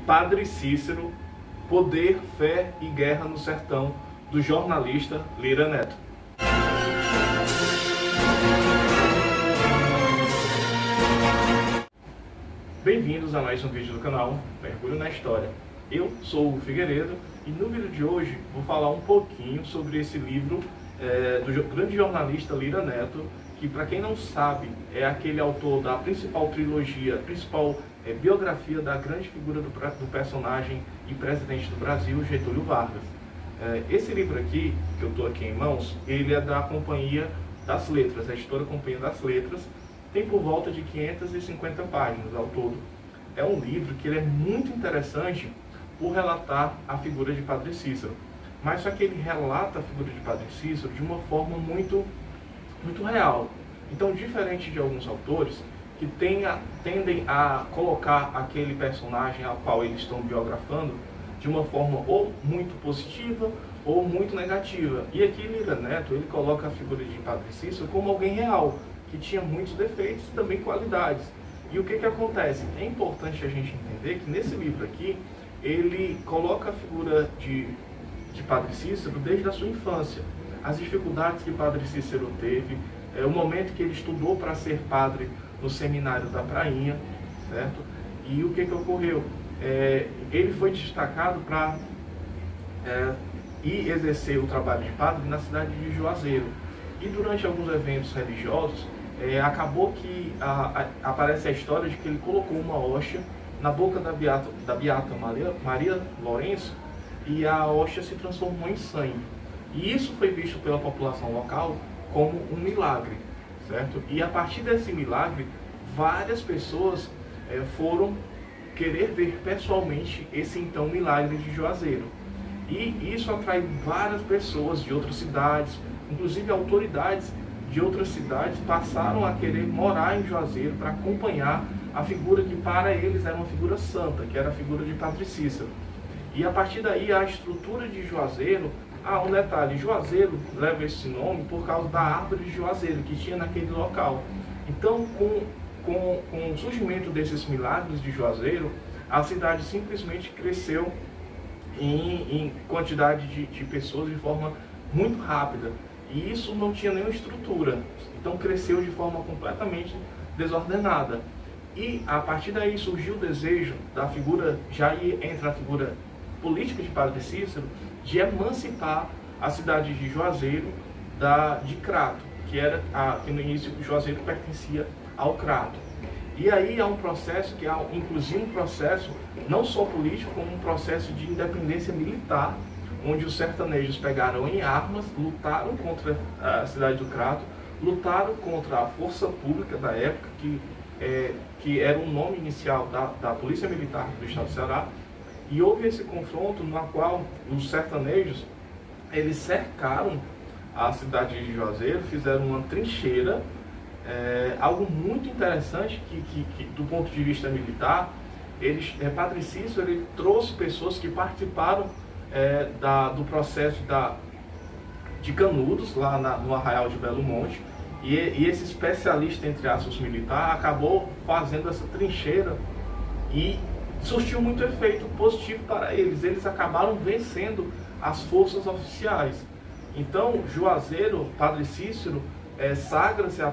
Padre Cícero, Poder, Fé e Guerra no Sertão, do jornalista Lira Neto. Bem-vindos a mais um vídeo do canal Mergulho na História. Eu sou o Figueiredo e no vídeo de hoje vou falar um pouquinho sobre esse livro do grande jornalista Lira Neto, que, para quem não sabe, é aquele autor da principal trilogia, principal biografia da grande figura do personagem e presidente do Brasil, Getúlio Vargas. Esse livro aqui, que eu estou aqui em mãos, ele é da Companhia das Letras, a editora Companhia das Letras, tem por volta de 550 páginas ao todo. É um livro que ele é muito interessante por relatar a figura de Padre Cícero, mas só que ele relata a figura de Padre Cícero de uma forma muito real. Então, diferente de alguns autores que tendem a colocar aquele personagem ao qual eles estão biografando de uma forma ou muito positiva ou muito negativa. E aqui Lira Neto, ele coloca a figura de Padre Cícero como alguém real, que tinha muitos defeitos e também qualidades. E o que acontece? É importante a gente entender que nesse livro aqui, ele coloca a figura de Padre Cícero desde a sua infância, as dificuldades que Padre Cícero teve, o momento que ele estudou para ser padre no seminário da Prainha, certo? E o que ocorreu? Ele foi destacado para ir exercer o trabalho de padre na cidade de Juazeiro. E durante alguns eventos religiosos, acabou que aparece a história de que ele colocou uma hóstia na boca da beata Maria Lourenço, e a hóstia se transformou em sangue. E isso foi visto pela população local como um milagre, certo? E a partir desse milagre, várias pessoas foram querer ver pessoalmente esse então milagre de Juazeiro. E isso atrai várias pessoas de outras cidades, inclusive autoridades de outras cidades passaram a querer morar em Juazeiro para acompanhar a figura que para eles era uma figura santa, que era a figura de Padre Cícero. E a partir daí a estrutura de Juazeiro, um detalhe, Juazeiro leva esse nome por causa da árvore de Juazeiro que tinha naquele local. Então, com o surgimento desses milagres de Juazeiro, a cidade simplesmente cresceu em quantidade de pessoas de forma muito rápida. E isso não tinha nenhuma estrutura, então cresceu de forma completamente desordenada. E a partir daí surgiu o desejo da figura, já entra a figura política de Padre Cícero, de emancipar a cidade de Juazeiro de Crato, que no início Juazeiro pertencia ao Crato. E aí há um processo que inclusive um processo não só político, como um processo de independência militar, onde os sertanejos pegaram em armas, lutaram contra a cidade do Crato, lutaram contra a força pública da época, que era o nome inicial da Polícia Militar do Estado do Ceará, e houve esse confronto no qual os sertanejos eles cercaram a cidade de Juazeiro, fizeram uma trincheira, algo muito interessante que do ponto de vista militar, Padre Cícero ele trouxe pessoas que participaram do processo de Canudos, lá no Arraial de Belo Monte, e esse especialista, entre aspas, militar, acabou fazendo essa trincheira e surtiu muito efeito positivo para eles. Eles acabaram vencendo as forças oficiais. Então, Juazeiro, Padre Cícero, sagra-se a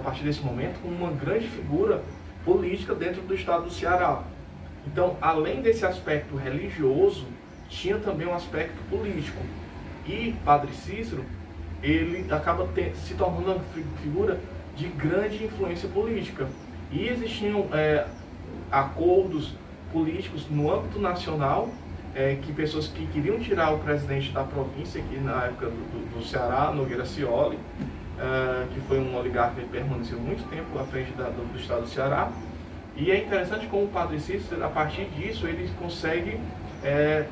partir desse momento como uma grande figura política dentro do estado do Ceará. Então, além desse aspecto religioso, tinha também um aspecto político. E Padre Cícero, ele acaba se tornando uma figura de grande influência política. E existiam acordos políticos no âmbito nacional, que pessoas que queriam tirar o presidente da província, aqui na época do Ceará, Nogueira Scioli, que foi um oligarca que permaneceu muito tempo à frente do estado do Ceará. E é interessante como o Padre Cícero, a partir disso, ele consegue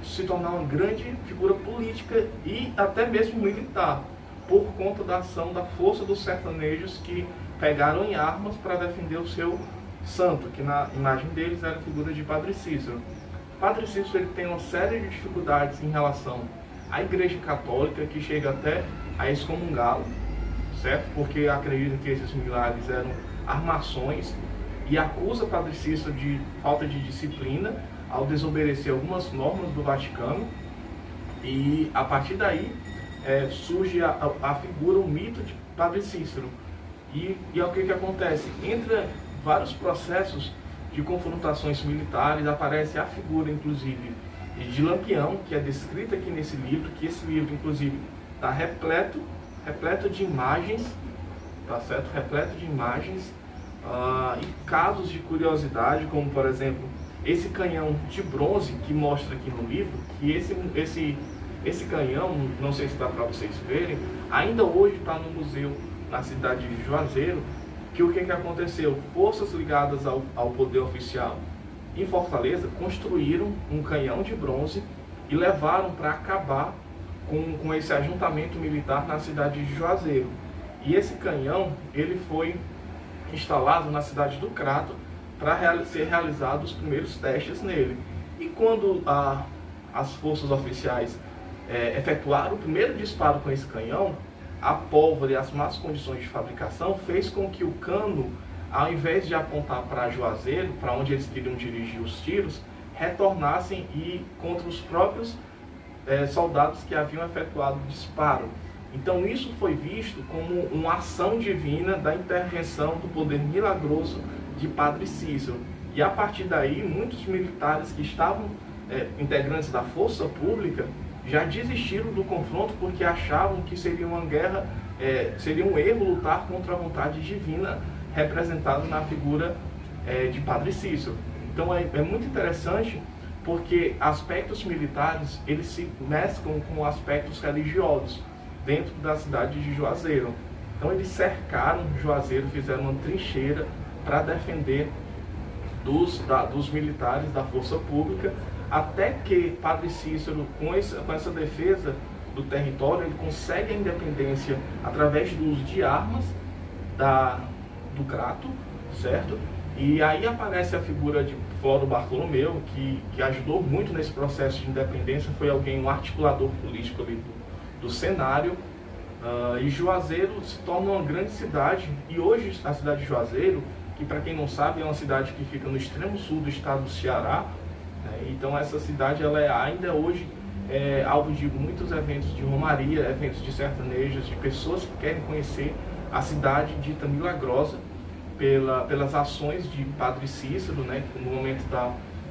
se tornar uma grande figura política e até mesmo militar, por conta da ação da força dos sertanejos que pegaram em armas para defender o seu santo, que na imagem deles era a figura de Padre Cícero. Padre Cícero ele tem uma série de dificuldades em relação à Igreja Católica, que chega até a excomungá-lo, certo? Porque acredita que esses milagres eram armações e acusa Padre Cícero de falta de disciplina ao desobedecer algumas normas do Vaticano. E a partir daí surge a figura, o mito de Padre Cícero. E o que acontece? Entre vários processos de confrontações militares, aparece a figura, inclusive, de Lampião, que é descrita aqui nesse livro, que esse livro, inclusive, está repleto de imagens, tá certo? Repleto de imagens e casos de curiosidade, como, por exemplo, esse canhão de bronze que mostra aqui no livro, que esse canhão, não sei se dá para vocês verem, ainda hoje está no museu na cidade de Juazeiro. Que o que aconteceu? Forças ligadas ao poder oficial em Fortaleza construíram um canhão de bronze e levaram para acabar com esse ajuntamento militar na cidade de Juazeiro. E esse canhão, ele foi instalado na cidade do Crato para ser realizados os primeiros testes nele. E quando as forças oficiais efetuaram o primeiro disparo com esse canhão, a pólvora e as más condições de fabricação fez com que o cano, ao invés de apontar para Juazeiro, para onde eles queriam dirigir os tiros, retornassem e contra os próprios soldados que haviam efetuado o disparo. Então isso foi visto como uma ação divina da intervenção do poder milagroso de Padre Cícero. E a partir daí, muitos militares que estavam integrantes da força pública já desistiram do confronto porque achavam que seria uma guerra, seria um erro lutar contra a vontade divina representada na figura de Padre Cícero. Então é muito interessante porque aspectos militares eles se mesclam com aspectos religiosos dentro da cidade de Juazeiro. Então eles cercaram Juazeiro, fizeram uma trincheira para defender dos militares da força pública, até que Padre Cícero, com essa defesa do território, ele consegue a independência através do uso de armas do Crato, certo? E aí aparece a figura de Floro Bartolomeu, que ajudou muito nesse processo de independência, foi um articulador político ali do cenário. E Juazeiro se torna uma grande cidade, e hoje a cidade de Juazeiro, que para quem não sabe é uma cidade que fica no extremo sul do estado do Ceará, então essa cidade ela ainda hoje alvo de muitos eventos de romaria, eventos de sertanejos, de pessoas que querem conhecer a cidade dita milagrosa pelas ações de Padre Cícero, no momento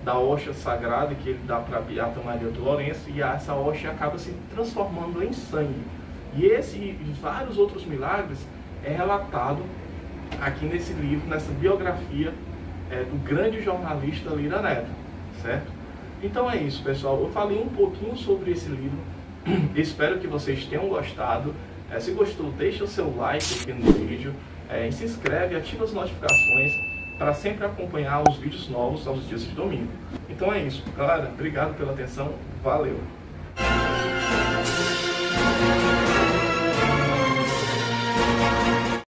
da hóstia sagrada que ele dá para a Beata Maria do Lourenço, e essa hóstia acaba se transformando em sangue. E esse e vários outros milagres é relatado aqui nesse livro, nessa biografia do grande jornalista Lira Neto, certo? Então é isso, pessoal. Eu falei um pouquinho sobre esse livro. Espero que vocês tenham gostado. Se gostou, deixa o seu like aqui no vídeo. Se inscreve, ativa as notificações para sempre acompanhar os vídeos novos aos dias de domingo. Então é isso, galera. Obrigado pela atenção. Valeu!